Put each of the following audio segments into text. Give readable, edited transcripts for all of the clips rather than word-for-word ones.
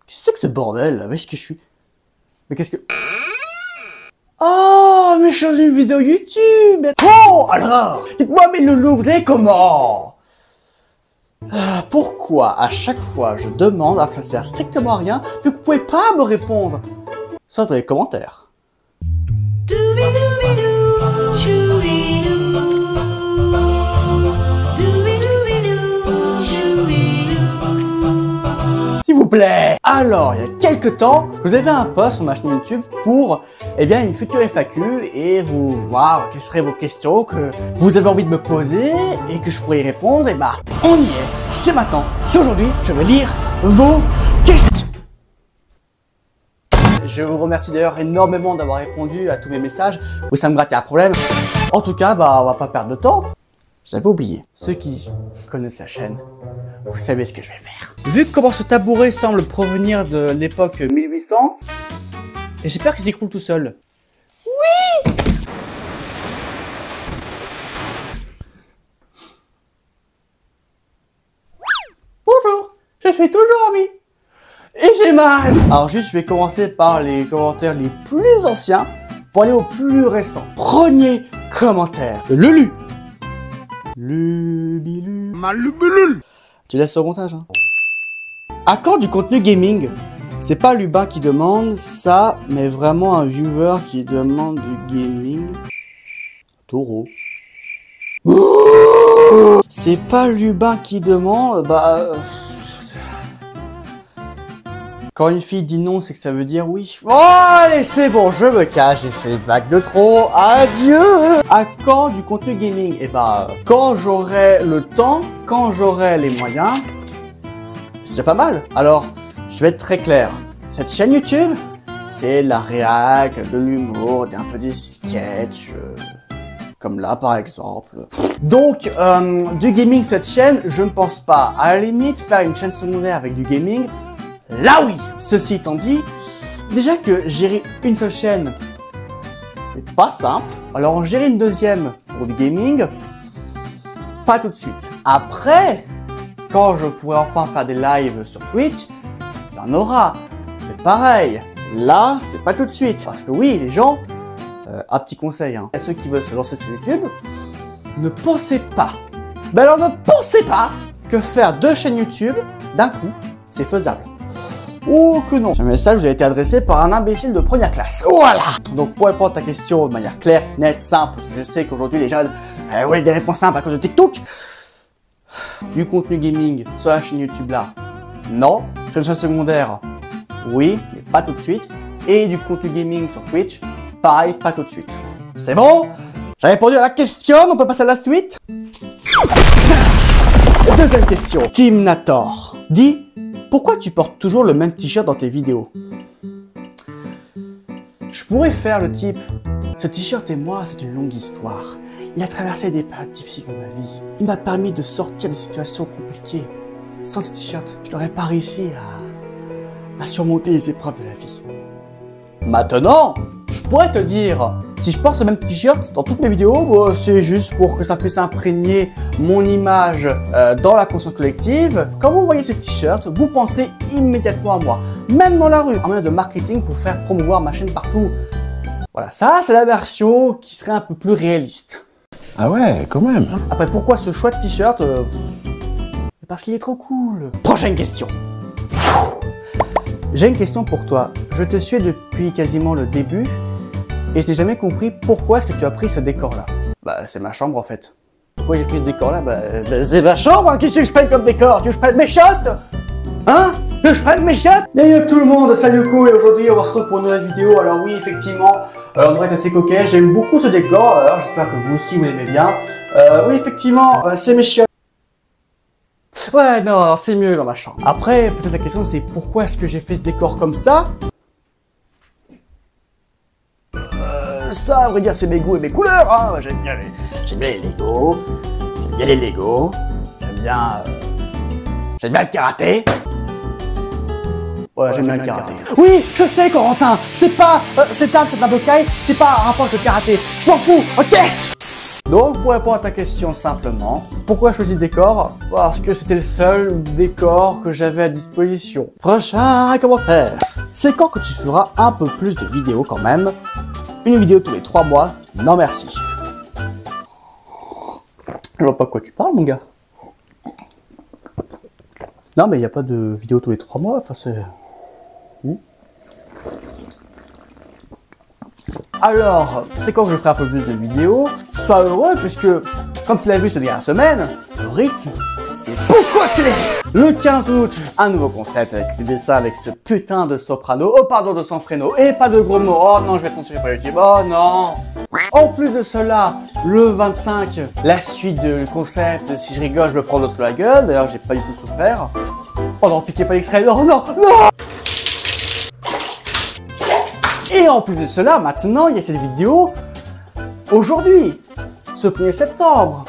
Qu'est-ce que ce bordel là? Où est-ce que je suis? Mais qu'est-ce que... Oh, mais je suis dans une vidéo YouTube. Bon, alors, dites-moi mes loulous, vous savez comment? Pourquoi à chaque fois je demande alors que ça sert strictement à rien, vu que vous pouvez pas me répondre? Ça dans les commentaires. S'il vous plaît. Alors, il y a quelques temps, vous avez un post sur ma chaîne YouTube pour, eh bien, une future FAQ et vous voir quelles seraient vos questions que vous avez envie de me poser et que je pourrais y répondre. Et bah, on y est. C'est maintenant. C'est aujourd'hui. Je vais lire vos questions. Je vous remercie d'ailleurs énormément d'avoir répondu à tous mes messages. Oui, ça me grattait un problème. En tout cas, bah, on va pas perdre de temps. J'avais oublié. Ceux qui connaissent la chaîne, vous savez ce que je vais faire. Vu comment ce tabouret semble provenir de l'époque 1800, et j'espère qu'il s'écroule tout seul. Oui! Bonjour, je suis toujours en vie. Et j'ai mal. Alors juste, je vais commencer par les commentaires les plus anciens pour aller au plus récent. Premier commentaire de Lulu. Lubilu. Tu laisses au montage, hein. À quand du contenu gaming? C'est pas Lubin qui demande ça, mais vraiment un viewer qui demande du gaming. Taureau. C'est pas Lubin qui demande, bah... Quand une fille dit non, c'est que ça veut dire oui. Oh, allez, c'est bon, je me cache, j'ai fait une blague de trop. Adieu. À quand du contenu gaming? Eh bah, quand j'aurai le temps, quand j'aurai les moyens, c'est déjà pas mal. Alors, je vais être très clair. Cette chaîne YouTube, c'est la réac, de l'humour, un peu des sketchs, comme là par exemple. Donc, du gaming, cette chaîne, je ne pense pas. À la limite, faire une chaîne secondaire avec du gaming, là oui. Ceci étant dit, déjà que gérer une seule chaîne, c'est pas simple. Alors en gérer une deuxième pour du gaming, pas tout de suite. Après, quand je pourrai enfin faire des lives sur Twitch, il y en aura. C'est pareil. Là, c'est pas tout de suite. Parce que oui, les gens, un petit conseil, hein, à ceux qui veulent se lancer sur YouTube, ne pensez pas, mais alors ne pensez pas que faire 2 chaînes YouTube d'un coup, c'est faisable. Oh que non. Ce message vous a été adressé par un imbécile de première classe. Voilà. Donc pour répondre à ta question de manière claire, nette, simple, parce que je sais qu'aujourd'hui les jeunes voulaient des réponses simples à cause de TikTok. Du contenu gaming sur la chaîne YouTube là, non. Sur une chaîne secondaire, oui, mais pas tout de suite. Et du contenu gaming sur Twitch, pareil, pas tout de suite. C'est bon? J'ai répondu à la question, on peut passer à la suite. Deuxième question. Team Nator dit: pourquoi tu portes toujours le même t-shirt dans tes vidéos? Je pourrais faire le type: ce t-shirt et moi, c'est une longue histoire. Il a traversé des périodes difficiles dans ma vie. Il m'a permis de sortir de situations compliquées. Sans ce t-shirt, je n'aurais pas réussi à surmonter les épreuves de la vie. Maintenant, je pourrais te dire, si je porte ce même t-shirt dans toutes mes vidéos, bah, c'est juste pour que ça puisse imprégner mon image dans la conscience collective. Quand vous voyez ce t-shirt, vous penserez immédiatement à moi, même dans la rue, en moyen de marketing pour faire promouvoir ma chaîne partout. Voilà, ça c'est la version qui serait un peu plus réaliste. Ah ouais, quand même. Après, pourquoi ce choix de t-shirt? Parce qu'il est trop cool. Prochaine question. J'ai une question pour toi. Je te suis depuis quasiment le début et je n'ai jamais compris pourquoi est-ce que tu as pris ce décor-là. Bah, c'est ma chambre en fait. Pourquoi j'ai pris ce décor-là? Bah, c'est ma chambre, hein. Qu'est-ce que je prenne comme décor? Tu veux que je prenne mes shots? Hein? Tu veux que je prenne mes shots? Salut tout le monde, salut Ko, et aujourd'hui on va se retrouver pour une nouvelle vidéo. Alors oui, effectivement, on devrait être assez coquet. J'aime beaucoup ce décor, alors j'espère que vous aussi vous l'aimez bien. Oui, effectivement, c'est mes chiottes. Ouais, non, c'est mieux dans ma chambre. Après, peut-être la question c'est pourquoi est-ce que j'ai fait ce décor comme ça? Ça, à vrai dire, c'est mes goûts et mes couleurs, hein. J'aime bien les Legos, j'aime bien les Legos, j'aime bien le karaté. Ouais, j'aime bien le karaté. Oui, je sais, Corentin, c'est pas, cette arme, cette bocaille, c'est pas un rapport avec le karaté. Je m'en fous, ok? Donc pour répondre à ta question simplement, pourquoi choisir décor? Parce que c'était le seul décor que j'avais à disposition. Prochain commentaire. C'est quand que tu feras un peu plus de vidéos quand même? Une vidéo tous les 3 mois? Non merci. Je vois pas de quoi tu parles mon gars. Non mais il n'y a pas de vidéo tous les 3 mois, enfin c'est... Alors, c'est quand que je ferai un peu plus de vidéos? Sois heureux puisque, comme tu l'as vu ces dernières semaines, le rythme, c'est beaucoup accéléré. Le 15 août, un nouveau concept avec des dessins avec ce putain de soprano, oh pardon de Sanfreno, et pas de gros mots, oh non je vais être censuré par YouTube, oh non. En plus de cela, le 25, la suite du concept, si je rigole je me prends l'autre sur la gueule, d'ailleurs j'ai pas du tout souffert. Oh non, piquez pas l'extrait, oh non, non. Et en plus de cela, maintenant, il y a cette vidéo aujourd'hui, ce 1er septembre.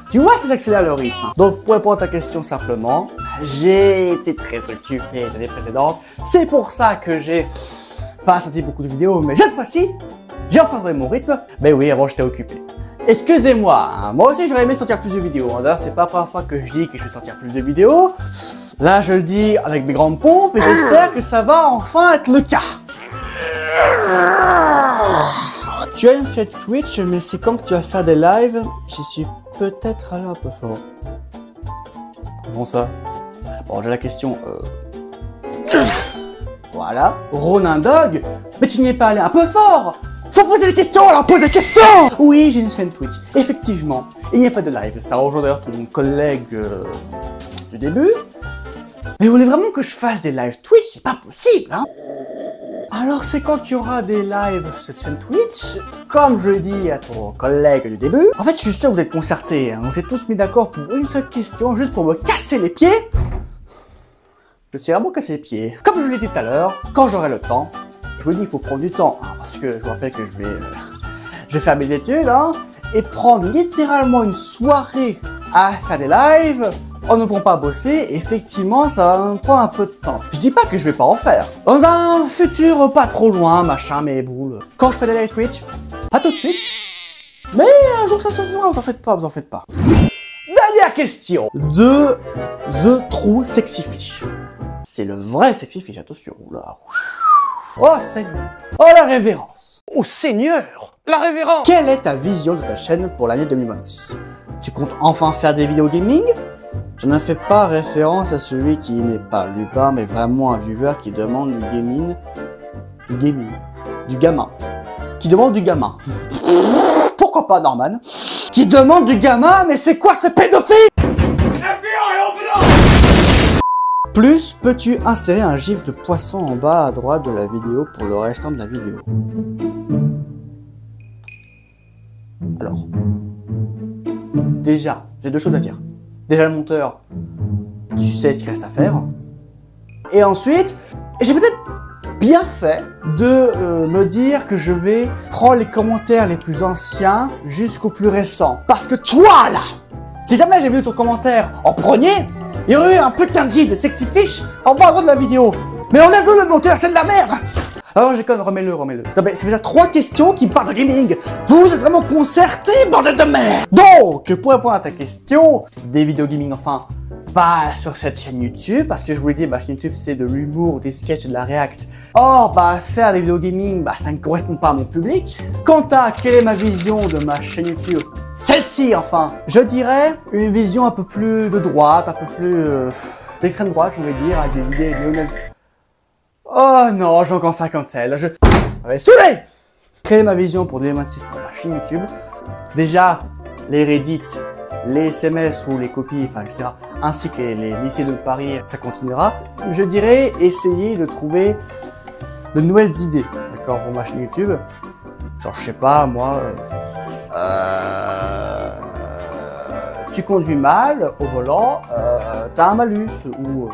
Tu vois, ça s'accélère le rythme. Donc, pour répondre à ta question simplement, j'ai été très occupé les années précédentes. C'est pour ça que j'ai pas sorti beaucoup de vidéos, mais cette fois-ci, j'ai enfin trouvé mon rythme. Mais oui, avant, j'étais occupé. Excusez-moi, hein, moi aussi, j'aurais aimé sortir plus de vidéos. D'ailleurs, c'est pas la première fois que je dis que je vais sortir plus de vidéos. Là, je le dis avec mes grandes pompes et j'espère que ça va enfin être le cas. Tu as une chaîne Twitch, mais c'est quand que tu vas faire des lives? J'y suis peut-être allé un peu fort. Comment ça? Bon, j'ai la question. Voilà. Ronin Dog? Mais tu n'y es pas allé un peu fort? Faut poser des questions, alors pose des questions! Oui, j'ai une chaîne Twitch. Effectivement. Il n'y a pas de live. Ça rejoint d'ailleurs ton collègue du début. Mais vous voulez vraiment que je fasse des lives Twitch? C'est pas possible, hein? Alors c'est quand qu'il y aura des lives sur cette chaîne Twitch? Comme je l'ai dit à ton collègue du début, en fait je suis sûr que vous êtes concertés, hein. Vous êtes tous mis d'accord pour une seule question, juste pour me casser les pieds. Je suis vraiment cassé les pieds. Comme je l'ai dit tout à l'heure, quand j'aurai le temps, je vous dis il faut prendre du temps, hein, parce que je vous rappelle que je vais faire mes études, hein, et prendre littéralement une soirée à faire des lives. On ne pourra pas bosser, effectivement, ça va me prendre un peu de temps. Je dis pas que je vais pas en faire. Dans un futur pas trop loin, machin, mais boules. Quand je fais des live Twitch, pas tout de suite. Mais un jour ça se fera, vous en faites pas, vous en faites pas. Dernière question de The True Sexy Fish. C'est le vrai Sexy Fish, attention, là. Oh Seigneur, oh la révérence. Oh Seigneur, la révérence. Quelle est ta vision de ta chaîne pour l'année 2026? Tu comptes enfin faire des vidéos gaming? Je ne fais pas référence à celui qui n'est pas Lupin, mais vraiment un viewer qui demande du gamin. Qui demande du gamin. Pourquoi pas Norman? Qui demande du gamin, mais c'est quoi ce pédophile? Plus, peux-tu insérer un gif de poisson en bas à droite de la vidéo pour le restant de la vidéo? Alors, déjà, j'ai deux choses à dire. Déjà le monteur, tu sais ce qu'il reste à faire. Et ensuite, j'ai peut-être bien fait de me dire que je vais prendre les commentaires les plus anciens jusqu'aux plus récents. Parce que toi là, si jamais j'ai vu ton commentaire en premier, il y aurait eu un putain de gif de Sexy Fish en bas à droite de la vidéo. Mais enlève-le le monteur, c'est de la merde. Alors j'ai quand même, remets-le. C'est déjà 3 questions qui me parlent de gaming. Vous êtes vraiment concertés, bordel de merde. Donc, pour répondre à ta question, des vidéos gaming, enfin, pas sur cette chaîne YouTube, parce que je vous l'ai dit, ma chaîne YouTube c'est de l'humour, des sketchs et de la react. Or, faire des vidéos gaming, ça ne correspond pas à mon public. Quant à quelle est ma vision de ma chaîne YouTube, celle-ci enfin, je dirais une vision un peu plus de droite, un peu plus d'extrême droite, je vais dire, avec des idées néo-nazis. Oh non, j'ai encore 57, là je vais saouler. Quelle est ma vision pour 2026 pour ma chaîne YouTube? Déjà, les Reddit, les SMS ou les copies, enfin etc. ainsi que les lycées de Paris, ça continuera. Je dirais essayer de trouver de nouvelles idées, d'accord, pour ma chaîne YouTube. Genre, je sais pas, moi... tu conduis mal au volant, t'as un malus, ou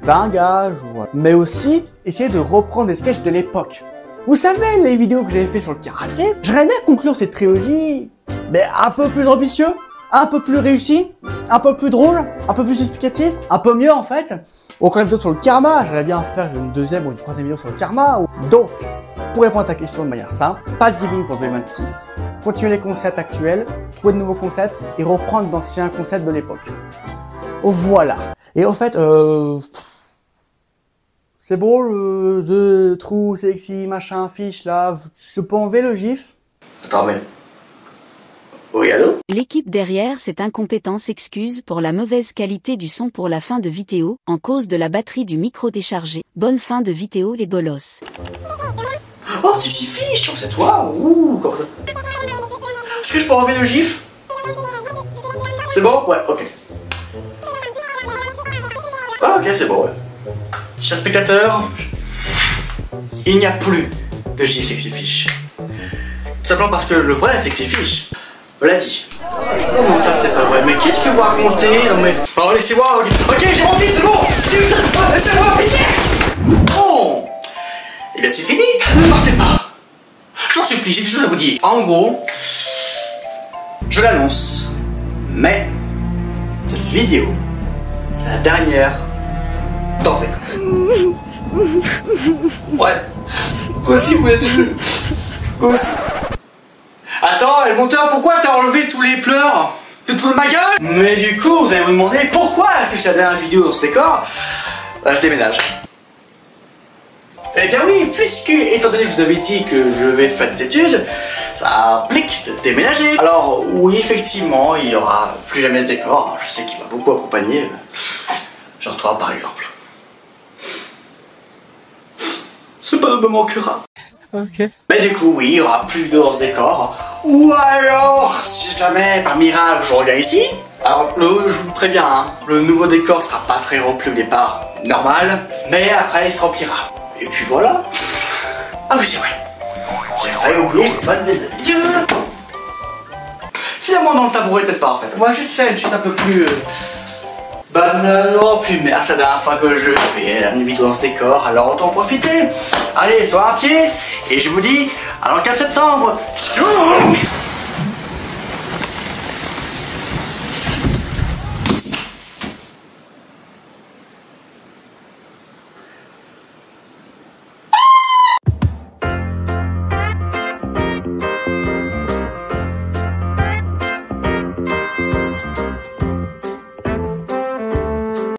t'as un gage, mais aussi essayer de reprendre des sketchs de l'époque. Vous savez, les vidéos que j'avais fait sur le karaté, j'aimerais bien conclure cette trilogie, mais un peu plus ambitieux, un peu plus réussi, un peu plus drôle, un peu plus explicatif, un peu mieux en fait. Ou encore une vidéo sur le karma, j'aimerais bien faire une deuxième ou une troisième vidéo sur le karma. Donc, pour répondre à ta question de manière simple, pas de gaming pour 2026. continuer les concepts actuels, trouver de nouveaux concepts et reprendre d'anciens concepts de l'époque. Oh, voilà. Et en fait, c'est beau le The True Sexy machin fiche là, je peux enlever le gif? Attends mais... Oui, allô? L'équipe derrière cette incompétence excuse pour la mauvaise qualité du son pour la fin de vidéo, en cause de la batterie du micro déchargé. Bonne fin de vidéo les bolosses. Oh, Sexy Fish, c'est toi? Ouh, comment ça? Est-ce que je peux enlever le gif? C'est bon? Ouais, ok. Ah, ok, c'est bon, ouais. Chers spectateurs, il n'y a plus de gif Sexy Fish. Tout simplement parce que le vrai Sexy Fish me l'a dit. Comment ça, c'est pas vrai? Mais qu'est-ce que vous racontez? Non mais... Oh, laissez-moi, ok, j'ai menti, c'est bon! C'est juste... Laissez-moi, pitié! Bon! Et bien c'est fini, ne partez pas! Je t'en supplie, j'ai des choses à vous dire. En gros, je l'annonce, mais cette vidéo, c'est la dernière dans cette école. Ouais. Toi aussi, vous êtes deux. Toi aussi. Attends, le monteur, pourquoi t'as enlevé tous les pleurs? Tu te fous de ma gueule? Mais du coup, vous allez vous demander pourquoi que c'est la dernière vidéo dans ce décor. Je déménage. Eh bien oui, puisque, étant donné que je vous avais dit que je vais faire des études, ça implique de déménager. Alors oui, effectivement, il y aura plus jamais ce décor. Je sais qu'il va beaucoup accompagner, genre toi par exemple. Ce panneau me manquera. Ok. Mais du coup, oui, il y aura plus de dans ce décor. Ou alors, si jamais par miracle je reviens ici, alors je vous préviens, hein, le nouveau décor sera pas très rempli au départ, normal, mais après il se remplira. Et puis voilà. Ah oui, c'est vrai. J'ai failli oublier une bonne des habitudes. Finalement, dans le tabouret, peut-être pas en fait. On va juste faire une chute un peu plus... non, plus merde, c'est la dernière fois que je fais une vidéo dans ce décor, alors autant en profiter. Allez, sois un pied, et je vous dis, à dans 15 septembre. Tchou.